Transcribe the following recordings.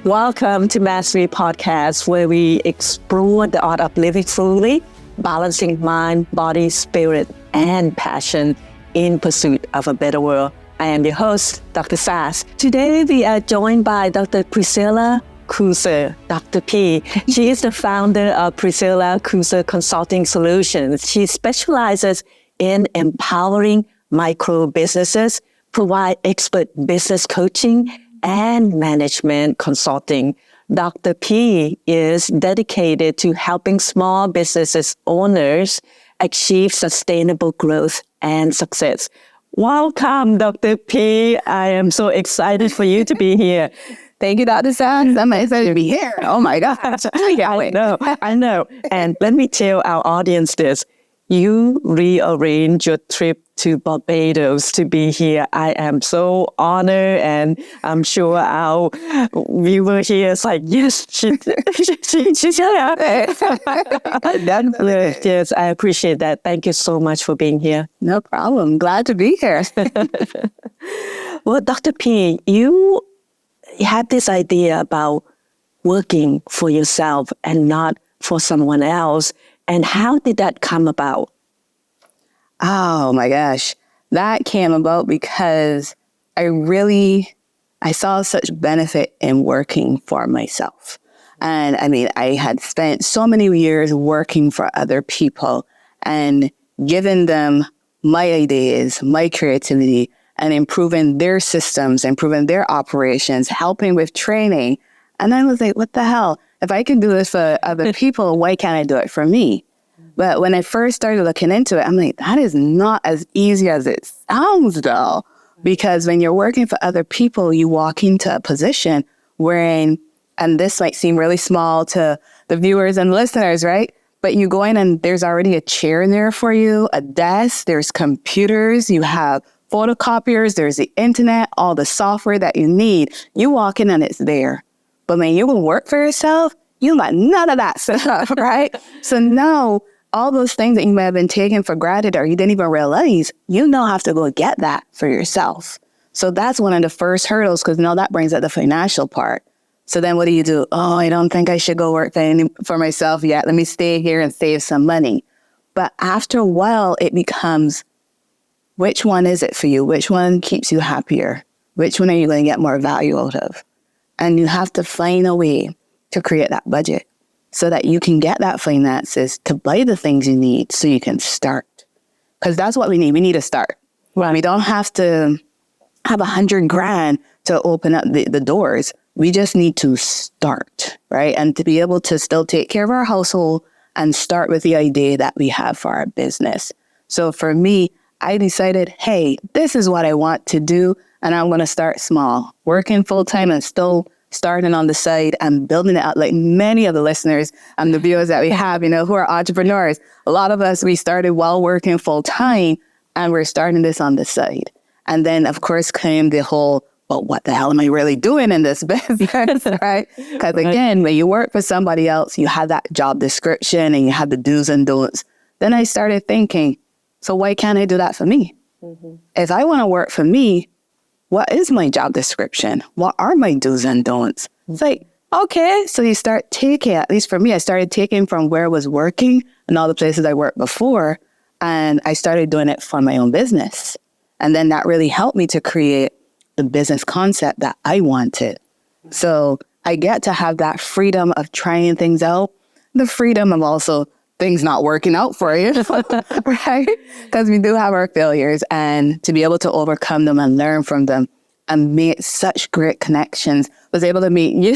Welcome to Mastery Podcast, where we explore the art of living fully, balancing mind, body, spirit, and passion in pursuit of a better world. I am your host, Dr. Sass. Today, we are joined by Dr. Priscilla Kucer, Dr. P. She is the founder of Priscilla Kucer Consulting Solutions. She specializes in empowering micro businesses, provide expert business coaching, and management consulting. Dr. P is dedicated to helping small businesses owners achieve sustainable growth and success. Welcome, Dr. P. I am so excited for you to be here. Thank you, Dr. Sass. I'm excited to be here. Oh my gosh. I know. And let me tell our audience this. You rearranged your trip to Barbados to be here. I am so honored, and I'm sure our viewer here is like, yes, she's here. Yes, I appreciate that. Thank you so much for being here. No problem. Glad to be here. Well, Dr. P, you had this idea about working for yourself and not for someone else. And how did that come about? Oh my gosh. That came about because I saw such benefit in working for myself. And I mean, I had spent so many years working for other people and giving them my ideas, my creativity, and improving their systems, improving their operations, helping with training. And I was like, what the hell? If I can do this for other people, why can't I do it for me? But when I first started looking into it, I'm like, that is not as easy as it sounds, though. Because when you're working for other people, you walk into a position wherein, and this might seem really small to the viewers and listeners, right? But you go in and there's already a chair there for you, a desk, there's computers, you have photocopiers, there's the internet, all the software that you need. You walk in and it's there. But when you work for yourself, you got none of that stuff, right? So now all those things that you may have been taking for granted or you didn't even realize, you now have to go get that for yourself. So that's one of the first hurdles, because now that brings up the financial part. So then what do? Oh, I don't think I should go work for myself yet. Let me stay here and save some money. But after a while, it becomes, which one is it for you? Which one keeps you happier? Which one are you going to get more value out of? And you have to find a way to create that budget so that you can get that finances to buy the things you need so you can start. Because that's what we need. We need to start. Right. We don't have to have $100,000 to open up the doors. We just need to start, right? And to be able to still take care of our household and start with the idea that we have for our business. So for me, I decided, hey, this is what I want to do. And I'm going to start small, working full time and still starting on the side and building it out, like many of the listeners and the viewers that we have, who are entrepreneurs. A lot of us, we started while working full time and we're starting this on the side. And then, of course, came the whole, well, what the hell am I really doing in this business, right? Because again, when you work for somebody else, you have that job description and you have the do's and don'ts. Then I started thinking, so why can't I do that for me? Mm-hmm. If I want to work for me, what is my job description? What are my do's and don'ts? It's like, okay. So you start taking, at least for me, I started taking from where I was working and all the places I worked before. And I started doing it for my own business. And then that really helped me to create the business concept that I wanted. So I get to have that freedom of trying things out, the freedom of also things not working out for you, right? Because we do have our failures, and to be able to overcome them and learn from them and make such great connections. Was able to meet you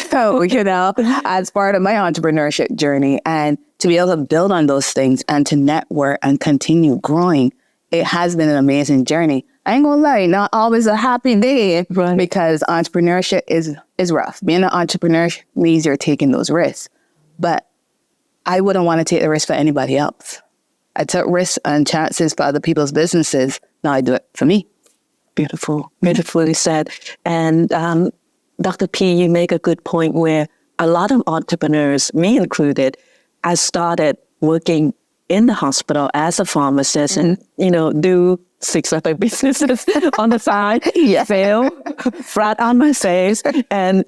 as part of my entrepreneurship journey, and to be able to build on those things and to network and continue growing. It has been an amazing journey. I ain't gonna lie, not always a happy day, right? Because entrepreneurship is rough. Being an entrepreneur means you're taking those risks, but I wouldn't want to take the risk for anybody else. I took risks and chances for other people's businesses. Now I do it for me. Beautiful. Beautifully said. And Dr. P, you make a good point where a lot of entrepreneurs, me included, I started working in the hospital as a pharmacist and, do 6 other businesses on the side, Yeah. fail, flat on my face. And,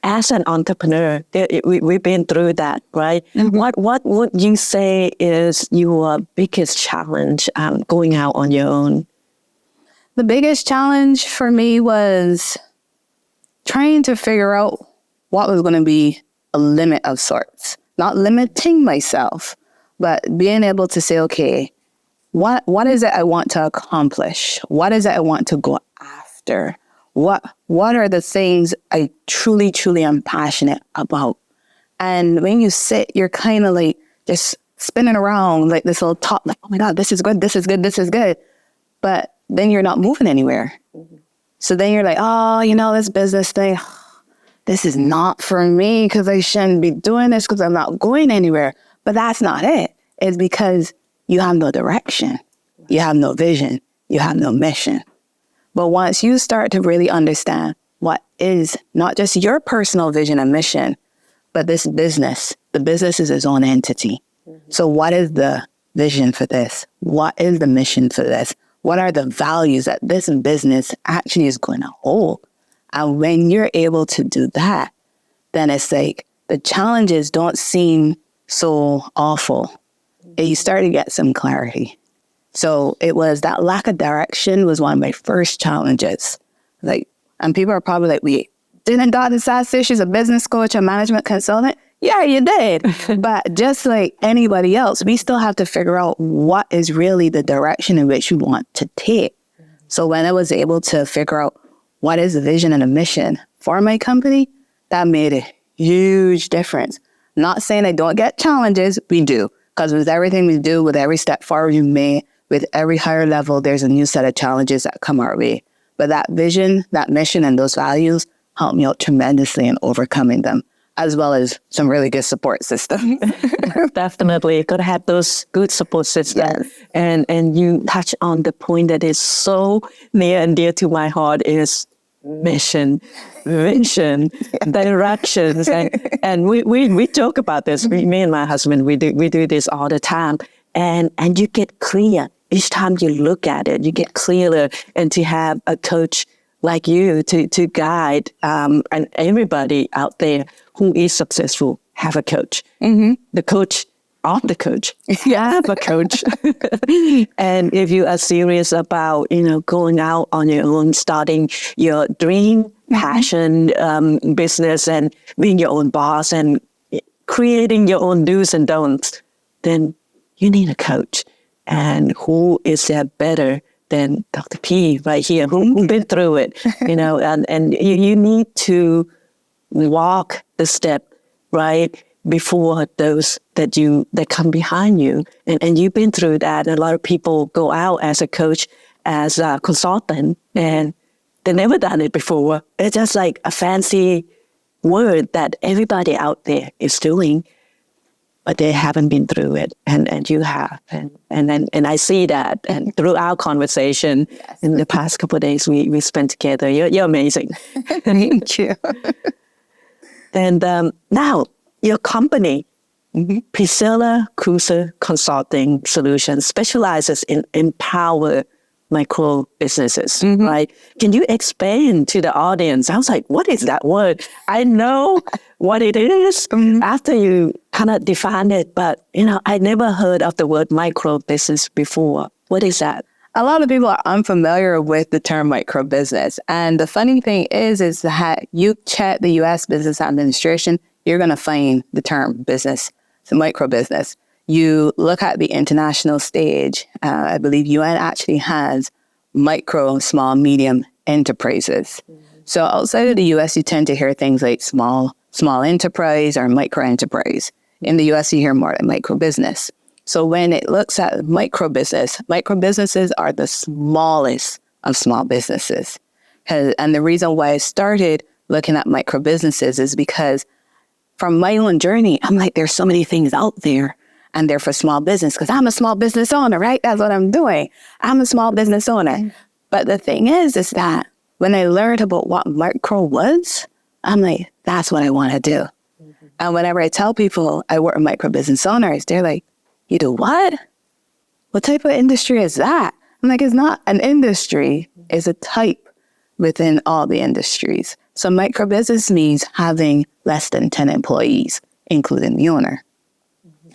as an entrepreneur, we've been through that, right? What would you say is your biggest challenge going out on your own? The biggest challenge for me was trying to figure out what was going to be a limit of sorts. Not limiting myself, but being able to say, okay, what is it I want to accomplish? What is it I want to go after? What are the things I truly, truly am passionate about? And when you sit, you're kind of like just spinning around like this little top, like, oh my God, this is good, this is good, this is good. But then you're not moving anywhere. So then you're like, oh, this business thing, this is not for me because I shouldn't be doing this because I'm not going anywhere. But that's not it. It's because you have no direction. You have no vision. You have no mission. But once you start to really understand what is not just your personal vision and mission, but this business, the business is its own entity. So what is the vision for this? What is the mission for this? What are the values that this business actually is going to hold? And when you're able to do that, then it's like the challenges don't seem so awful. And you start to get some clarity. So it was that lack of direction was one of my first challenges. And people are probably like, wait, didn't Dr. Sass say she's a business coach, a management consultant? Yeah, you did. But just like anybody else, we still have to figure out what is really the direction in which we want to take. So when I was able to figure out what is the vision and the mission for my company, that made a huge difference. Not saying I don't get challenges, we do. Because with everything we do, with every step forward you make, with every higher level, there's a new set of challenges that come our way. But that vision, that mission, and those values helped me out tremendously in overcoming them, as well as some really good support systems. Definitely. You got to have those good support systems. Yes. And you touch on the point that is so near and dear to my heart is mission, vision, directions. And we joke about this. Me and my husband, we do this all the time. And you get clear. Each time you look at it, you get clearer. And to have a coach like you to guide and everybody out there who is successful, have a coach. The coach of the coach. You have a coach. And if you are serious about, going out on your own, starting your dream, passion, business, and being your own boss and creating your own do's and don'ts, then you need a coach. And who is there better than Dr. P right here, who's been through it, and you need to walk the step, right, before those that come behind you. And you've been through that. And a lot of people go out as a coach, as a consultant, and they've never done it before. It's just like a fancy word that everybody out there is doing, but they haven't been through it, and you have, and I see that, and through our conversation in the past couple of days we spent together. You're amazing. Thank you. And now your company, Priscilla Kucer Consulting Solutions, specializes in empower micro businesses, right? Can you explain to the audience? I was like, what is that word? I know what it is after you kind of define it, but I never heard of the word micro business before. What is that? A lot of people are unfamiliar with the term micro business. And the funny thing is that you check the U.S. Business Administration, you're going to find the term business, so micro business. You look at the international stage, I believe UN actually has micro, small, medium enterprises. So outside of the US, you tend to hear things like small enterprise or micro enterprise. In the US, you hear more like micro business. So when it looks at micro businesses are the smallest of small businesses. And the reason why I started looking at micro businesses is because from my own journey, I'm like, there's so many things out there. And they're for small business because I'm a small business owner, right? That's what I'm doing. I'm a small business owner. But the thing is that when I learned about what micro was, I'm like, that's what I want to do. And whenever I tell people I work with micro business owners, they're like, you do what? What type of industry is that? I'm like, it's not an industry, it's a type within all the industries. So micro business means having less than 10 employees, including the owner.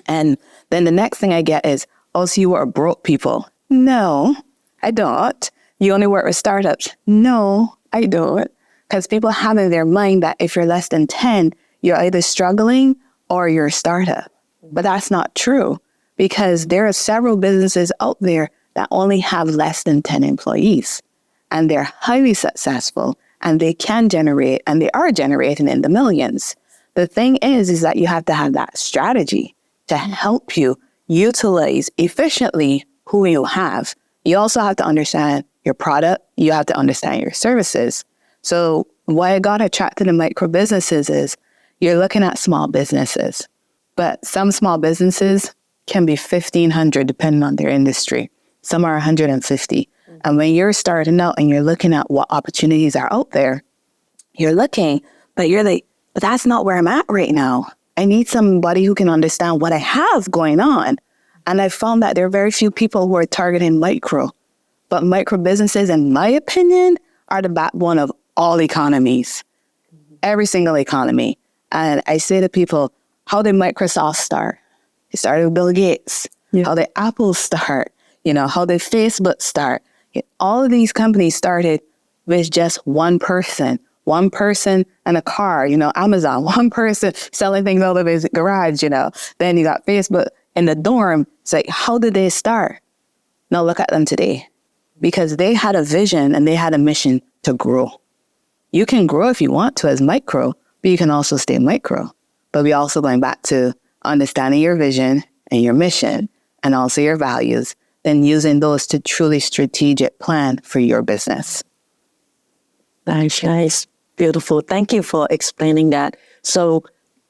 And then the next thing I get is, oh, so you work broke people? No, I don't. You only work with startups? No, I don't. Because people have in their mind that if you're less than 10, you're either struggling or you're a startup. But that's not true, because there are several businesses out there that only have less than 10 employees. And they're highly successful, and they can generate, and they are generating in the millions. The thing is that you have to have that strategy to help you utilize efficiently who you have. You also have to understand your product. You have to understand your services. So why I got attracted to micro businesses is you're looking at small businesses, but some small businesses can be 1,500 depending on their industry. Some are 150. And when you're starting out and you're looking at what opportunities are out there, you're looking, but you're like, but that's not where I'm at right now. I need somebody who can understand what I have going on. And I found that there are very few people who are targeting micro. But micro businesses, in my opinion, are the backbone of all economies, every single economy. And I say to people, how did Microsoft start? It started with Bill Gates. Yeah. How did Apple start? How did Facebook start? All of these companies started with just one person and a car, Amazon, one person selling things out of his garage, Then you got Facebook in the dorm. It's like, how did they start? Now look at them today, because they had a vision and they had a mission to grow. You can grow if you want to as micro, but you can also stay micro. But we're also going back to understanding your vision and your mission and also your values, then using those to truly strategic plan for your business. Thanks, guys. Beautiful. Thank you for explaining that. So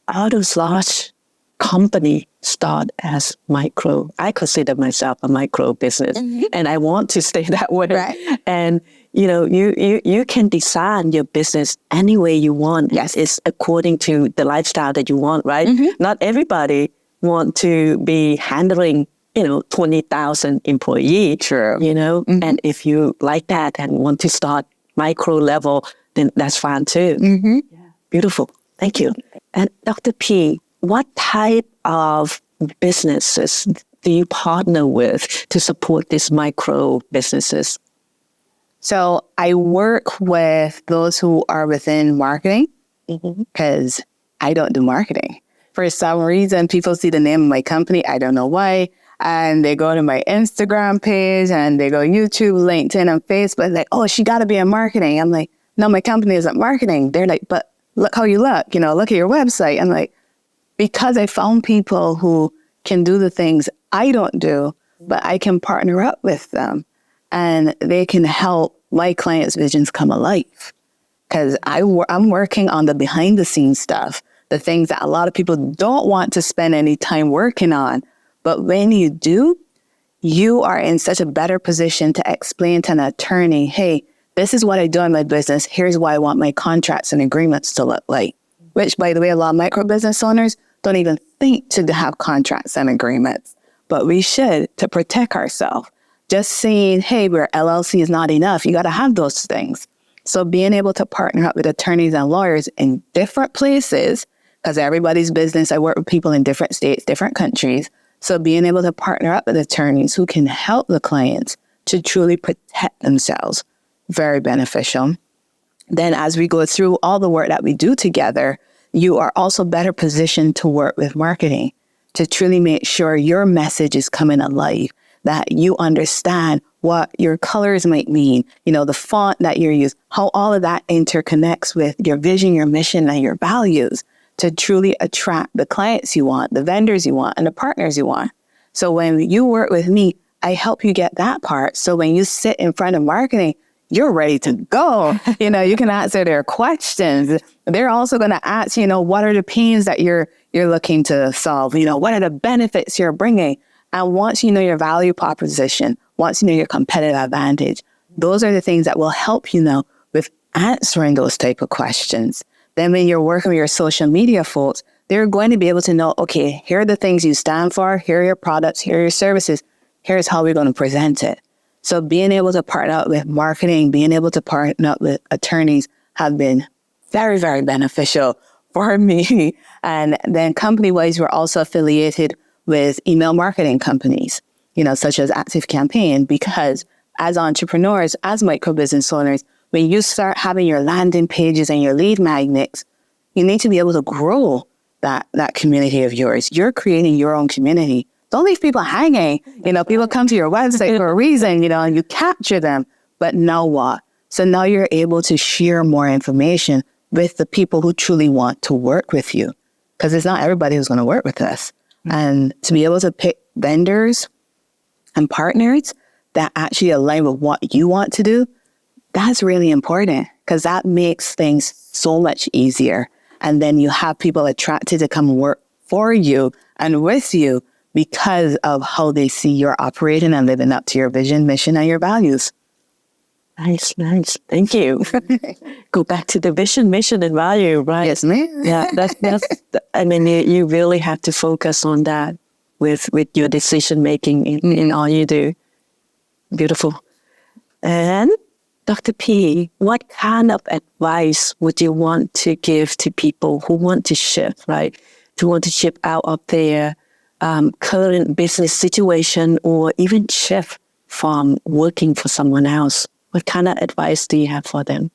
how does large company start as micro? I consider myself a micro business, and I want to stay that way. Right. And you can design your business any way you want. Yes, it's according to the lifestyle that you want, right? Not everybody want to be handling 20,000 employees. True. And if you like that and want to start micro level, then that's fine too. Yeah. Beautiful. Thank you. And Dr. P, what type of businesses do you partner with to support these micro businesses? So I work with those who are within marketing, because I don't do marketing. For some reason, people see the name of my company. I don't know why. And they go to my Instagram page and they go YouTube, LinkedIn, and Facebook. Like, oh, she got to be in marketing. I'm like, no, my company isn't marketing. They're like, but look how you look. Look at your website. I'm like, because I found people who can do the things I don't do, but I can partner up with them and they can help my clients' visions come alive. Because I'm working on the behind the scenes stuff, the things that a lot of people don't want to spend any time working on. But when you do, you are in such a better position to explain to an attorney, hey, this is what I do in my business. Here's why I want my contracts and agreements to look like. Which, by the way, a lot of micro business owners don't even think to have contracts and agreements. But we should, to protect ourselves. Just saying, hey, we're LLC is not enough. You got to have those things. So being able to partner up with attorneys and lawyers in different places, because everybody's business, I work with people in different states, different countries. So being able to partner up with attorneys who can help the clients to truly protect themselves, very beneficial. Then as we go through all the work that we do together, you are also better positioned to work with marketing to truly make sure your message is coming alive, that you understand what your colors might mean, the font that you're using, how all of that interconnects with your vision, your mission, and your values to truly attract the clients you want, the vendors you want, and the partners you want. So when you work with me, I help you get that part. So when you sit in front of marketing, you're ready to go. You can answer their questions. They're also going to ask, what are the pains that you're looking to solve? What are the benefits you're bringing? And once you know your value proposition, once you know your competitive advantage, those are the things that will help with answering those type of questions. Then when you're working with your social media folks, they're going to be able to know, okay, here are the things you stand for, here are your products, here are your services, here's how we're going to present it. So being able to partner up with marketing, being able to partner up with attorneys have been very, very beneficial for me. And then company-wise, we're also affiliated with email marketing companies, such as ActiveCampaign, because as entrepreneurs, as micro business owners, when you start having your landing pages and your lead magnets, you need to be able to grow that community of yours. You're creating your own community. Don't leave people hanging. People come to your website for a reason, and you capture them. But now what? So now you're able to share more information with the people who truly want to work with you, because it's not everybody who's going to work with us. And to be able to pick vendors and partners that actually align with what you want to do, that's really important, because that makes things so much easier. And then you have people attracted to come work for you and with you because of how they see you're operating and living up to your vision, mission, and your values. Nice. Thank you. Go back to the vision, mission, and value, right? Yes, ma'am. Yeah, that's. I mean, you really have to focus on that with your decision making in all you do. Beautiful. And Dr. P, what kind of advice would you want to give to people who want to shift, right? To want to shift out of their current business situation, or even shift from working for someone else? What kind of advice do you have for them?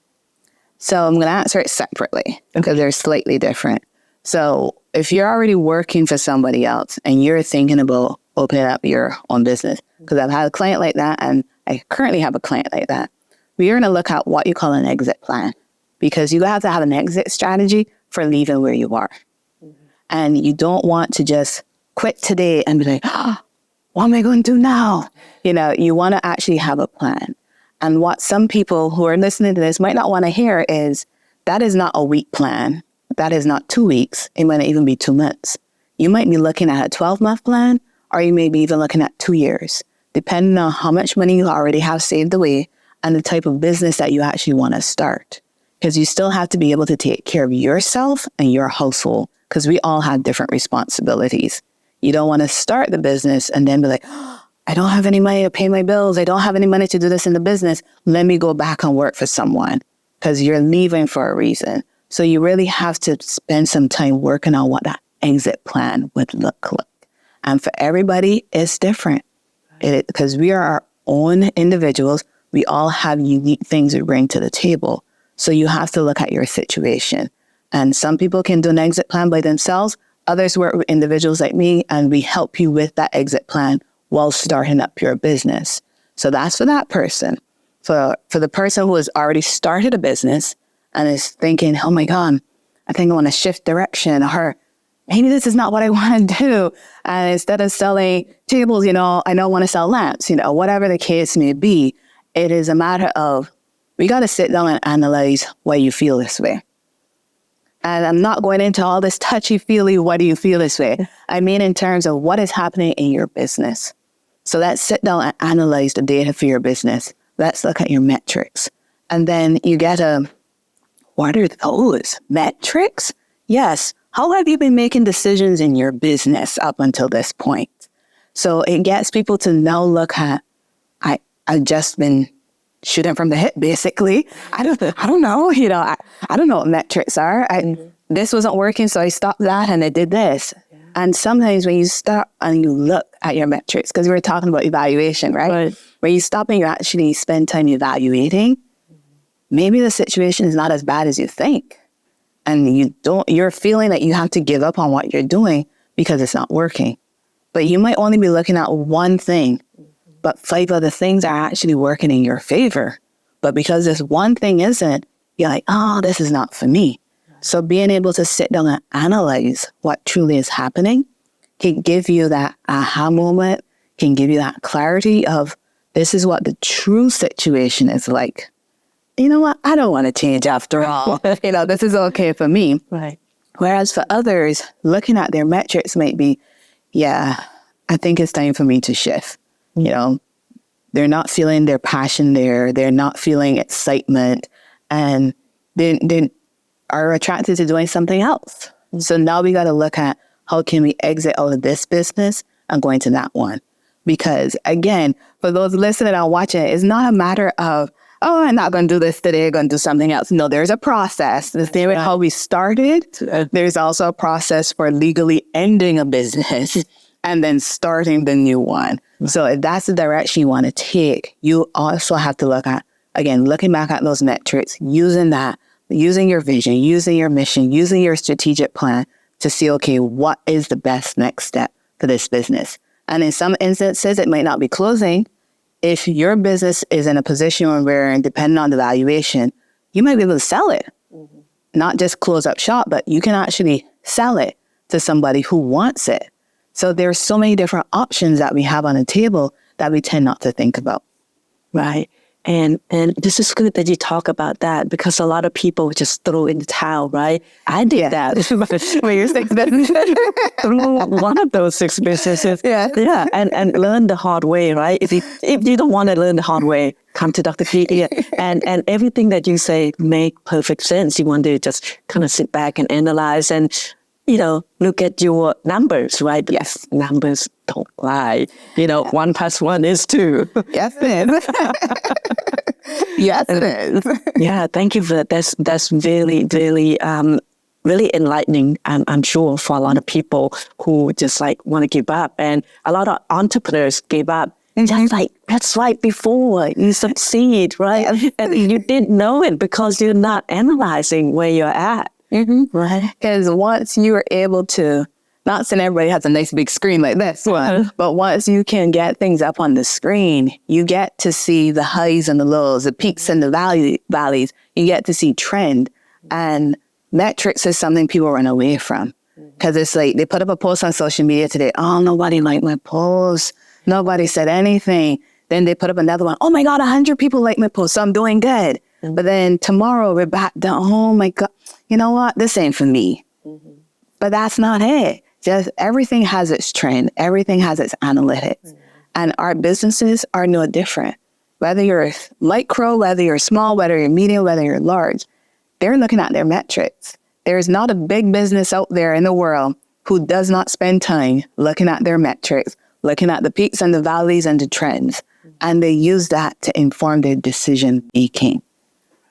So I'm going to answer it separately because they're slightly different. So if you're already working for somebody else and you're thinking about opening up your own business, because I've had a client like that, and I currently have a client like that, we're going to look at what you call an exit plan, because you have to have an exit strategy for leaving where you are. And you don't want to just quit today and be like, what am I going to do now? You want to actually have a plan. And what some people who are listening to this might not want to hear is that is not a week plan. That is not 2 weeks. It might not even be 2 months. You might be looking at a 12-month plan, or you may be even looking at 2 years, depending on how much money you already have saved away and the type of business that you actually want to start. Because you still have to be able to take care of yourself and your household, because we all have different responsibilities. You don't want to start the business and then be like, I don't have any money to pay my bills. I don't have any money to do this in the business. Let me go back and work for someone, because you're leaving for a reason. So you really have to spend some time working on what that exit plan would look like. And for everybody, it's different, because we are our own individuals. We all have unique things we bring to the table. So you have to look at your situation. And some people can do an exit plan by themselves. Others work with individuals like me, and we help you with that exit plan while starting up your business. So that's for that person. For the person who has already started a business and is thinking, oh my God, I think I want to shift direction, or maybe this is not what I want to do. And instead of selling tables, I don't want to sell lamps, whatever the case may be. It is a matter of, we got to sit down and analyze why you feel this way. And I'm not going into all this touchy-feely, why do you feel this way? I mean, in terms of what is happening in your business. So let's sit down and analyze the data for your business. Let's look at your metrics. And then you get what are those metrics? Yes. How have you been making decisions in your business up until this point? So it gets people to now look at, I've just been shooting from the hip, basically. I don't know, I don't know what metrics are. This wasn't working, so I stopped that and I did this. Yeah. And sometimes when you stop and you look at your metrics, because we were talking about evaluation, right? When you stop and you actually spend time evaluating, maybe the situation is not as bad as you think. And you're feeling that you have to give up on what you're doing because it's not working. But you might only be looking at one thing, but 5 other things are actually working in your favor. But because this one thing isn't, you're like, oh, this is not for me. So being able to sit down and analyze what truly is happening can give you that aha moment, can give you that clarity of, this is what the true situation is like. You know what? I don't want to change after all. This is okay for me. Right. Whereas for others, looking at their metrics might be, yeah, I think it's time for me to shift. They're not feeling their passion there. They're not feeling excitement, and they are attracted to doing something else. So now we got to look at, how can we exit out of this business and go into that one? Because again, for those listening and watching, it's not a matter of, oh, I'm not going to do this today, I'm going to do something else. No, there's a process. The same way how we started, there's also a process for legally ending a business and then starting the new one. So if that's the direction you want to take, you also have to look at, again, looking back at those metrics, using that, using your vision, using your mission, using your strategic plan to see, okay, what is the best next step for this business? And in some instances, it might not be closing. If your business is in a position where, depending on the valuation, you might be able to sell it. Not just close up shop, but you can actually sell it to somebody who wants it. So there's so many different options that we have on the table that we tend not to think about. Right. And this is good that you talk about that, because a lot of people just throw in the towel, right? I did that. When you're 6 businesses. Through one of those 6 businesses. Yeah. And learn the hard way, right? If you don't want to learn the hard way, come to Dr. P here. And everything that you say make perfect sense. You want to just kind of sit back and analyze and, look at your numbers, right? Yes. Numbers don't lie. 1 + 1 is 2. Yes, it is. Yes, it is. Yeah, thank you for that. That's really, really, really enlightening, I'm sure, for a lot of people who just want to give up. And a lot of entrepreneurs give up. Just that's right before you succeed, right? Yes. And you didn't know it because you're not analyzing where you're at. Right. Because once you are able to, not saying everybody has a nice big screen like this one, but once you can get things up on the screen, you get to see the highs and the lows, the peaks and the valleys. You get to see trend. And metrics is something people run away from. Because it's they put up a post on social media today. Oh, nobody liked my post. Nobody said anything. Then they put up another one. Oh my God, 100 people like my post, so I'm doing good. But then tomorrow we're back down. Oh my God, you know what? This ain't for me. But that's not it. Just everything has its trend. Everything has its analytics. And our businesses are no different. Whether you're micro, whether you're small, whether you're medium, whether you're large, they're looking at their metrics. There's not a big business out there in the world who does not spend time looking at their metrics, looking at the peaks and the valleys and the trends. And they use that to inform their decision making.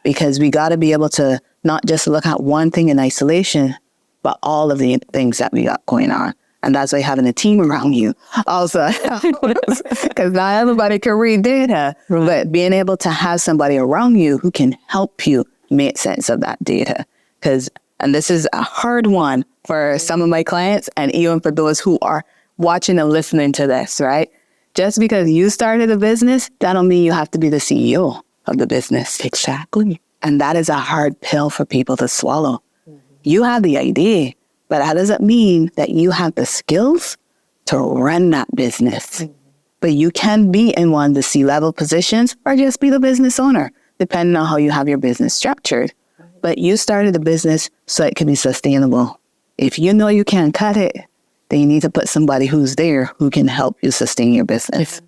Because we got to be able to not just look at one thing in isolation, but all of the things that we got going on. And that's why having a team around you also, because not everybody can read data, but being able to have somebody around you who can help you make sense of that data. And this is a hard one for some of my clients and even for those who are watching and listening to this, right? Just because you started a business, that don't mean you have to be the CEO of the business. Exactly. And that is a hard pill for people to swallow. You have the idea, but that doesn't mean that you have the skills to run that business. But you can be in one of the C-level positions or just be the business owner, depending on how you have your business structured. But you started a business so it can be sustainable. If you know you can't cut it, then you need to put somebody who's there who can help you sustain your business.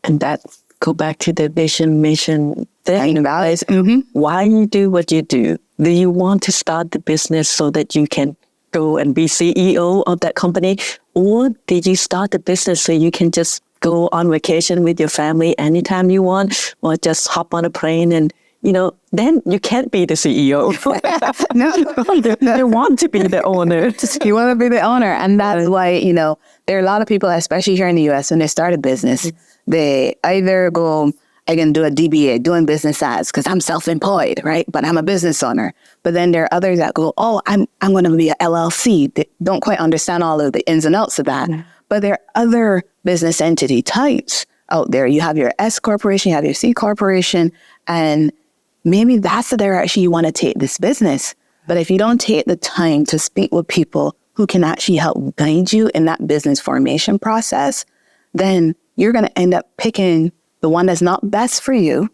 And that go back to the vision, mission thing. Mm-hmm. Why you do what you do? Do you want to start the business so that you can go and be CEO of that company? Or did you start the business so you can just go on vacation with your family anytime you want, or just hop on a plane and, then you can't be the CEO. No. You want to be the owner. You want to be the owner. And that's why, there are a lot of people, especially here in the US, when they start a business, they either go, I can do a DBA, doing business ads, because I'm self-employed, right? But I'm a business owner. But then there are others that go, oh, I'm going to be an LLC. They don't quite understand all of the ins and outs of that. But there are other business entity types out there. You have your S corporation, you have your C corporation, and maybe that's the direction you want to take this business. But if you don't take the time to speak with people who can actually help guide you in that business formation process, then you're going to end up picking the one that's not best for you.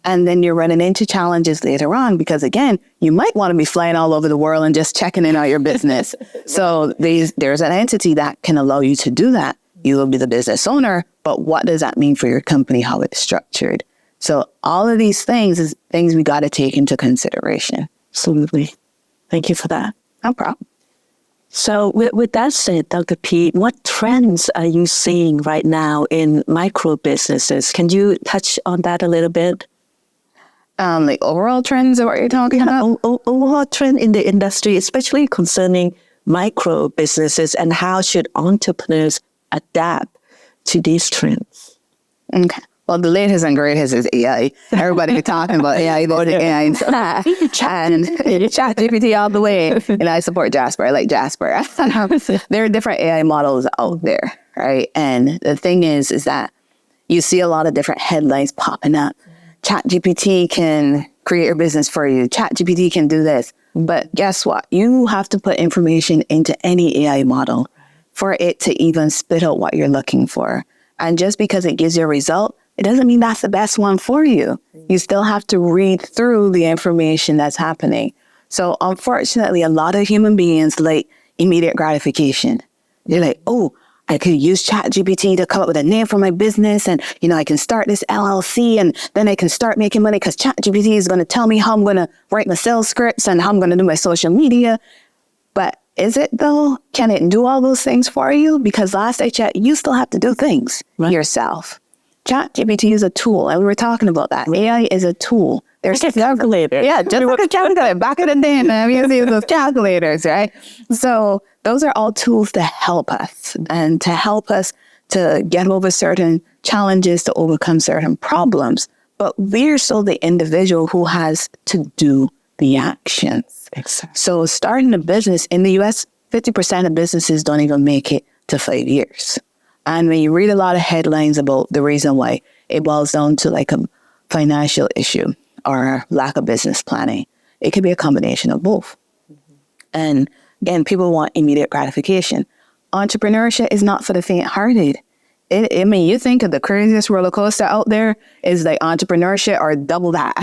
And then you're running into challenges later on because, again, you might want to be flying all over the world and just checking in on your business. So there's an entity that can allow you to do that. You will be the business owner, but what does that mean for your company, how it's structured? So all of these things is things we got to take into consideration. Absolutely. Thank you for that. No problem. So with that said, Dr. Pete, what trends are you seeing right now in micro businesses? Can you touch on that a little bit? Like overall trends are what you're talking about? Overall trend in the industry, especially concerning micro businesses, and how should entrepreneurs adapt to these trends? Okay. Well, the latest and greatest is AI. Everybody talking about AI, about AI and ChatGPT all the way. And I support Jasper. I like Jasper. There are different AI models out there, right? And the thing is that you see a lot of different headlines popping up. ChatGPT can create your business for you. ChatGPT can do this. But guess what? You have to put information into any AI model for it to even spit out what you're looking for. And just because it gives you a result, it doesn't mean that's the best one for you. You still have to read through the information that's happening. So unfortunately, a lot of human beings like immediate gratification. They're like, oh, I could use ChatGPT to come up with a name for my business. And, I can start this LLC and then I can start making money because ChatGPT is going to tell me how I'm going to write my sales scripts and how I'm going to do my social media. But is it though? Can it do all those things for you? Because last I checked, you still have to do things yourself. ChatGPT is a tool, and we were talking about that. AI is a tool. There's like a calculator. Yeah, just like a calculator. Back in the day, man, we used to use those calculators, right? So those are all tools to help us and to help us to get over certain challenges, to overcome certain problems. But we're still the individual who has to do the actions. Exactly. So starting a business in the US, 50% of businesses don't even make it to 5 years. And when you read a lot of headlines about the reason why, it boils down to like a financial issue or lack of business planning. It could be a combination of both. And again, people want immediate gratification. Entrepreneurship is not for the faint-hearted. You think of the craziest roller coaster out there is like entrepreneurship or double that.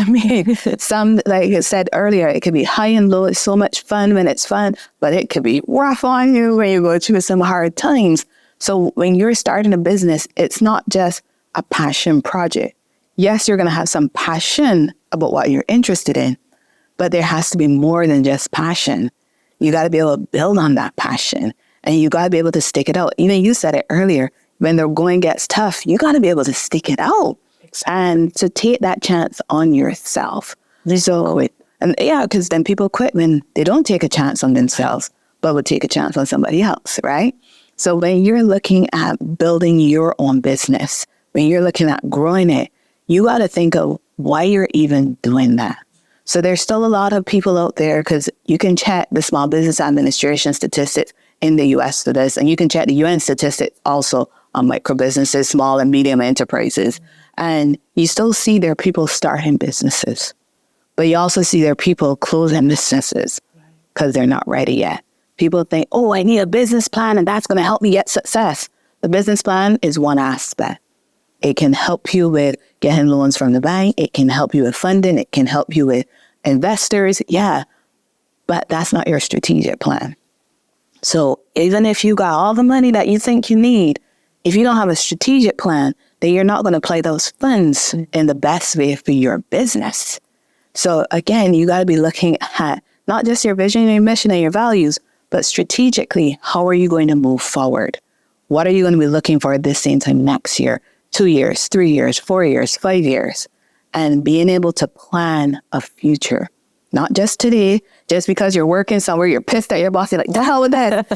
Some, like I said earlier, it could be high and low. It's so much fun when it's fun, but it could be rough on you when you go through some hard times. So when you're starting a business, it's not just a passion project. Yes, you're going to have some passion about what you're interested in, but there has to be more than just passion. You got to be able to build on that passion, and you got to be able to stick it out. Even you said it earlier, when the going gets tough, you got to be able to stick it out and to take that chance on yourself. Because then people quit when they don't take a chance on themselves, but would take a chance on somebody else, right? So when you're looking at building your own business, when you're looking at growing it, you got to think of why you're even doing that. So there's still a lot of people out there, because you can check the Small Business Administration statistics in the US for this, and you can check the UN statistics also on micro businesses, small and medium enterprises. And you still see there are people starting businesses, but you also see there are people closing businesses because they're not ready yet. People think, oh, I need a business plan and that's going to help me get success. The business plan is one aspect. It can help you with getting loans from the bank. It can help you with funding. It can help you with investors. Yeah, but that's not your strategic plan. So even if you got all the money that you think you need, if you don't have a strategic plan, then you're not going to play those funds in the best way for your business. So again, you got to be looking at not just your vision and your mission and your values, but strategically, how are you going to move forward? What are you going to be looking for at this same time next year, 2 years, 3 years, 4 years, 5 years? And being able to plan a future, not just today, just because you're working somewhere, you're pissed at your boss, you're like, the hell with that.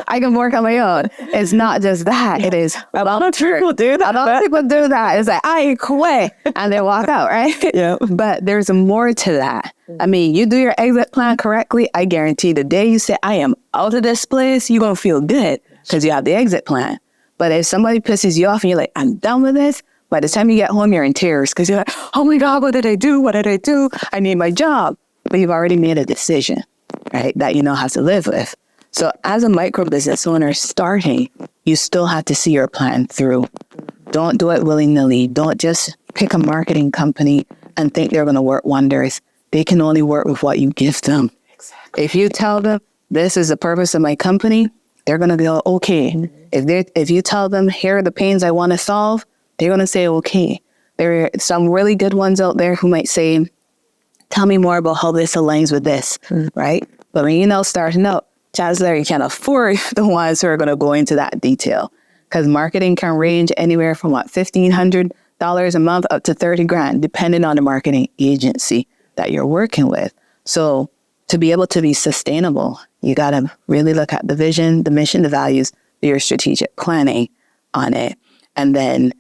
I can work on my own. It's not just that. It is. A lot of people do that. A lot of people do that. It's like, I quit. And they walk out, right? Yeah. But there's more to that. You do your exit plan correctly. I guarantee the day you say, I am out of this place, you're going to feel good because you have the exit plan. But if somebody pisses you off and you're like, I'm done with this, by the time you get home, you're in tears because you're like, oh my God, what did I do? What did I do? I need my job. But you've already made a decision, right, that you know how to live with. So as a micro business owner starting, you still have to see your plan through. Don't do it willy-nilly. Don't just pick a marketing company and think they're going to work wonders. They can only work with what you give them. Exactly. If you tell them, this is the purpose of my company, they're going to go, okay. Mm-hmm. If you tell them, here are the pains I want to solve, they're going to say, okay. There are some really good ones out there who might say, tell me more about how this aligns with this, right? But when starting out, chances are you can't afford the ones who are going to go into that detail. Because marketing can range anywhere from $1,500 a month up to $30,000, depending on the marketing agency that you're working with. So to be able to be sustainable, you got to really look at the vision, the mission, the values, your strategic planning on it. And then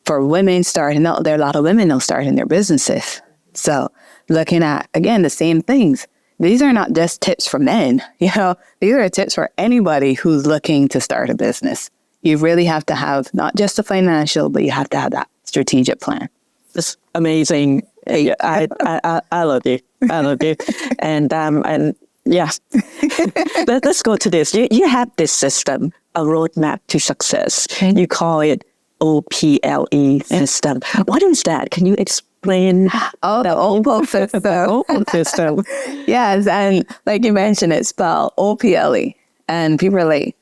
for women starting out, there are a lot of women now starting their businesses. So looking at, again, the same things. These are not just tips for men, these are tips for anybody who's looking to start a business. You really have to have not just the financial, but you have to have that strategic plan. It's amazing. I love it. I love it. And yeah, let's go to this. You have this system, a roadmap to success. Mm-hmm. You call it OPLE system. What is that? Can you explain? Oh, the Opal system. Opal system. Yes, and like you mentioned, it's spelled OPLE. And people are like,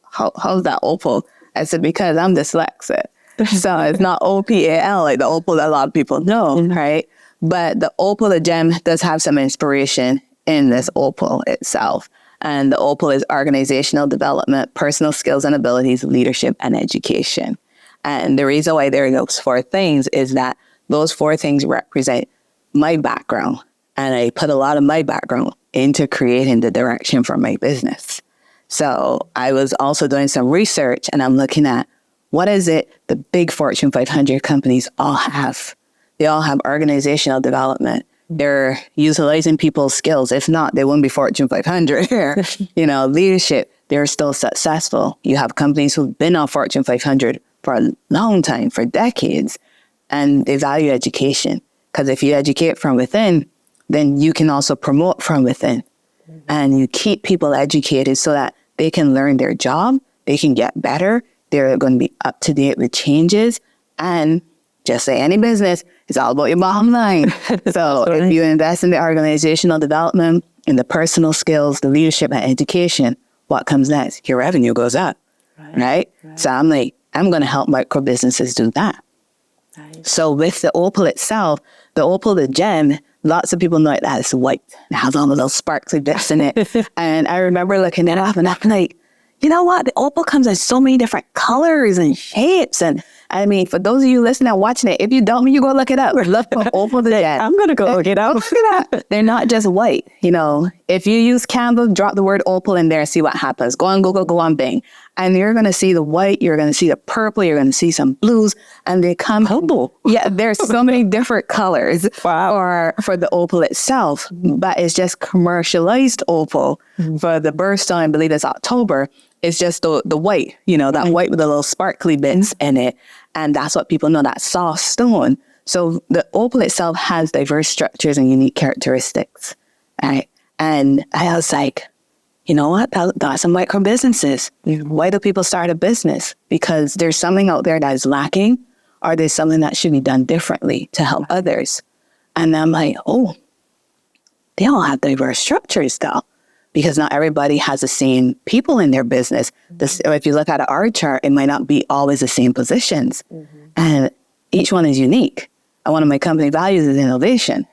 how's that Opal? I said, because I'm dyslexic. So it's not OPAL, like the opal that a lot of people know, right? But the opal, the gem, does have some inspiration in this opal itself. And the opal is organizational development, personal skills and abilities, leadership, and education. And the reason why there are those 4 things is that those 4 things represent my background. And I put a lot of my background into creating the direction for my business. So I was also doing some research, and I'm looking at what is it the big Fortune 500 companies all have. They all have organizational development. They're utilizing people's skills. If not, they wouldn't be Fortune 500. Leadership, they're still successful. You have companies who've been on Fortune 500 for a long time, for decades, and they value education. Because if you educate from within, then you can also promote from within. And you keep people educated so that they can learn their job, they can get better, they're going to be up to date with changes. And just like any business, it's all about your bottom line. So if you invest in the organizational development, in the personal skills, the leadership and education, what comes next? Your revenue goes up, right? So I'm going to help micro businesses do that. Nice. So with the opal itself, the opal, the gem, lots of people know that it's white. It has all the little sparkly bits in it. And I remember looking it up and I'm like, you know what? The opal comes in so many different colors and shapes. And I mean, for those of you listening and watching it, if you don't, you go look it up. Look for opal the gem. I'm going to go look it up. They're not just white. If you use Canva, drop the word opal in there and see what happens. Go on Google, go on Bing. And you're going to see the white, you're going to see the purple, you're going to see some blues, and they come. Opal. Yeah, there's so many different colors for the opal itself, but it's just commercialized opal for the birthstone. I believe it's October. It's just the white, that white with the little sparkly bits in it. And that's what people know, that soft stone. So the opal itself has diverse structures and unique characteristics. Right? And I was like, you know what? That's some micro businesses. Why do people start a business? Because there's something out there that is lacking, or there's something that should be done differently to help others. And I'm like, oh, they all have diverse structures though, because not everybody has the same people in their business. If you look at an org chart, it might not be always the same positions. And each one is unique. And one of my company values is innovation.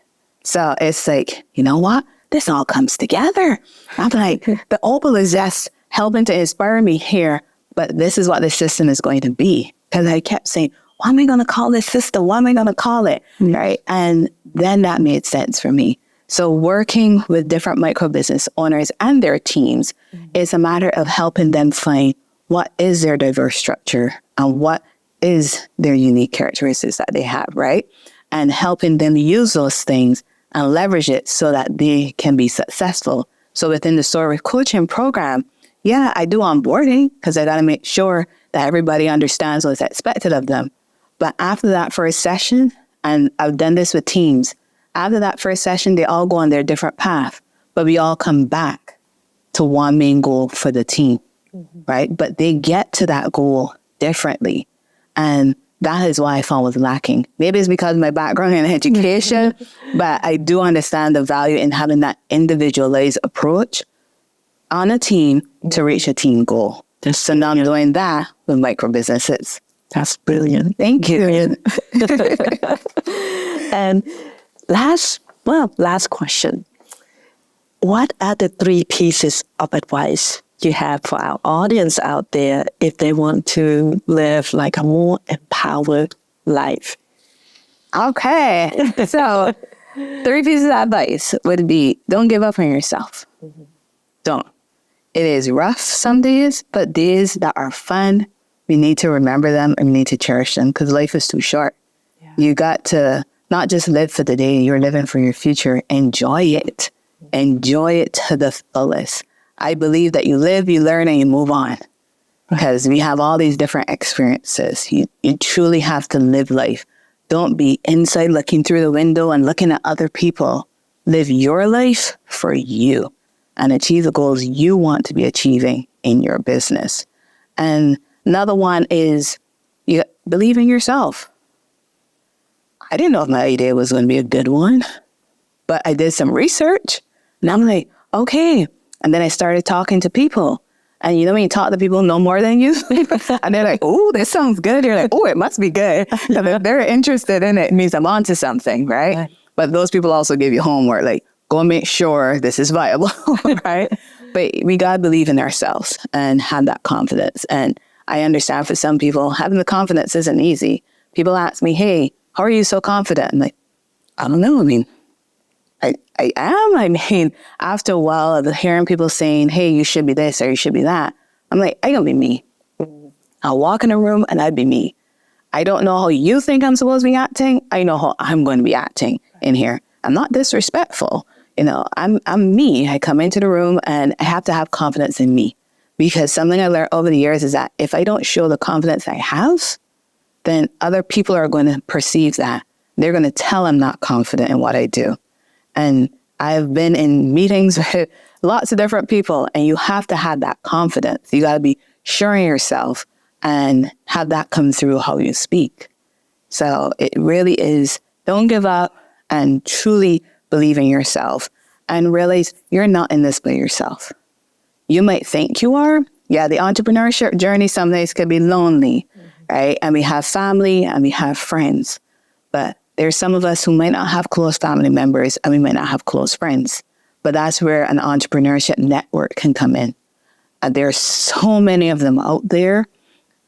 So it's like, you know what? This all comes together. I'm like, the opal is just helping to inspire me here, but this is what the system is going to be. Because I kept saying, what am I going to call this system? What am I going to call it? Right? And then that made sense for me. So working with different micro business owners and their teams is a matter of helping them find what is their diverse structure and what is their unique characteristics that they have, right? And helping them use those things and leverage it so that they can be successful. So within the Soar with Coaching program, I do onboarding because I got to make sure that everybody understands what's expected of them. But after that first session, and I've done this with teams, after that first session, they all go on their different path, but we all come back to one main goal for the team, right? But they get to that goal differently. And that is why I found was lacking. Maybe it's because of my background in education, but I do understand the value in having that individualized approach on a team to reach a team goal. So now I'm doing that with micro businesses. That's brilliant. Thank you. Brilliant. And last question. what are the 3 pieces of advice you have for our audience out there if they want to live like a more empowered life? Okay. So 3 pieces of advice would be, don't give up on yourself. Mm-hmm. Don't. It is rough some days, but days that are fun, we need to remember them and we need to cherish them because life is too short. Yeah. You got to not just live for the day, you're living for your future. Enjoy it. Enjoy it to the fullest. I believe that you live, you learn, and you move on. Because we have all these different experiences. You truly have to live life. Don't be inside looking through the window and looking at other people. Live your life for you and achieve the goals you want to be achieving in your business. And another one is you believe in yourself. I didn't know if my idea was going to be a good one, but I did some research and I'm like, okay. And then I started talking to people. And you know, when you talk to people who know more than you, and they're like, oh, this sounds good. You're like, oh, it must be good. And if they're interested in it, it means I'm onto something, right? But those people also give you homework, like, go make sure this is viable, right? But we got to believe in ourselves and have that confidence. And I understand for some people, having the confidence isn't easy. People ask me, hey, how are you so confident? I'm like, I don't know. I mean, I am. I mean, after a while of hearing people saying, hey, you should be this or you should be that, I'm like, I can be me. I'll walk in a room and I'd be me. I don't know how you think I'm supposed to be acting. I know how I'm going to be acting in here. I'm not disrespectful. You know, I'm me. I come into the room and I have to have confidence in me because something I learned over the years is that if I don't show the confidence I have, then other people are going to perceive that. They're going to tell I'm not confident in what I do. And I've been in meetings with lots of different people, and you have to have that confidence. You got to be sure in yourself and have that come through how you speak. So it really is, don't give up and truly believe in yourself and realize you're not in this by yourself. You might think you are. Yeah, the entrepreneurship journey some days could be lonely, right? And we have family and we have friends, but there's some of us who might not have close family members and we might not have close friends, but that's where an entrepreneurship network can come in. And there's so many of them out there.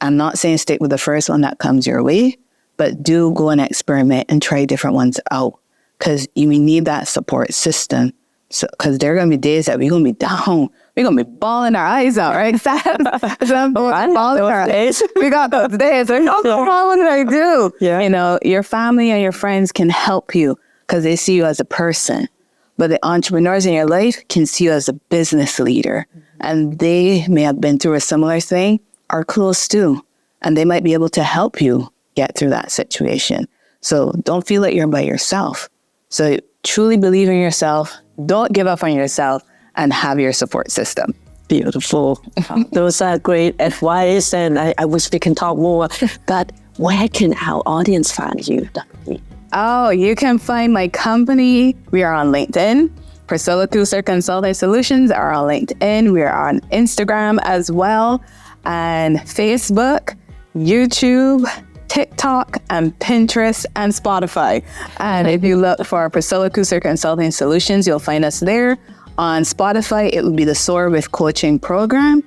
I'm not saying stick with the first one that comes your way, but do go and experiment and try different ones out because you need that support system. So, because there are going to be days that we're going to be down. We're going to be bawling our eyes out, right? Bawling our eyes. We got those days. Like, oh, what did I do? Yeah. You know, your family and your friends can help you because they see you as a person. But the entrepreneurs in your life can see you as a business leader. And they may have been through a similar thing or close to. And they might be able to help you get through that situation. So don't feel like you're by yourself. So truly believe in yourself. Don't give up on yourself and have your support system. Beautiful. Those are great advice. And I wish we can talk more. But where can our audience find you, Dr. P? Oh, you can find my company. We are on LinkedIn. Priscilla Kucer Consulting Solutions are on LinkedIn. We are on Instagram as well. And Facebook, YouTube, TikTok, and Pinterest, and Spotify. And if you look for Priscilla Kucer Consulting Solutions, you'll find us there. On Spotify, it would be the Soar with Coaching program,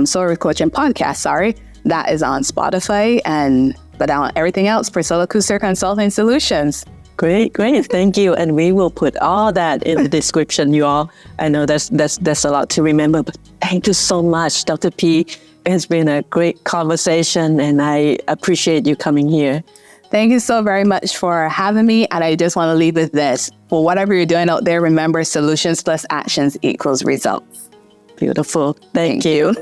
Soar with Coaching podcast, sorry. That is on Spotify. But on everything else, Priscilla Kucer Consulting Solutions. Great. Thank you. And we will put all that in the description, you all. I know that's a lot to remember, but thank you so much, Dr. P. It's been a great conversation, and I appreciate you coming here. Thank you so very much for having me. And I just want to leave with this. For whatever you're doing out there, remember solutions plus actions equals results. Beautiful. Thank you.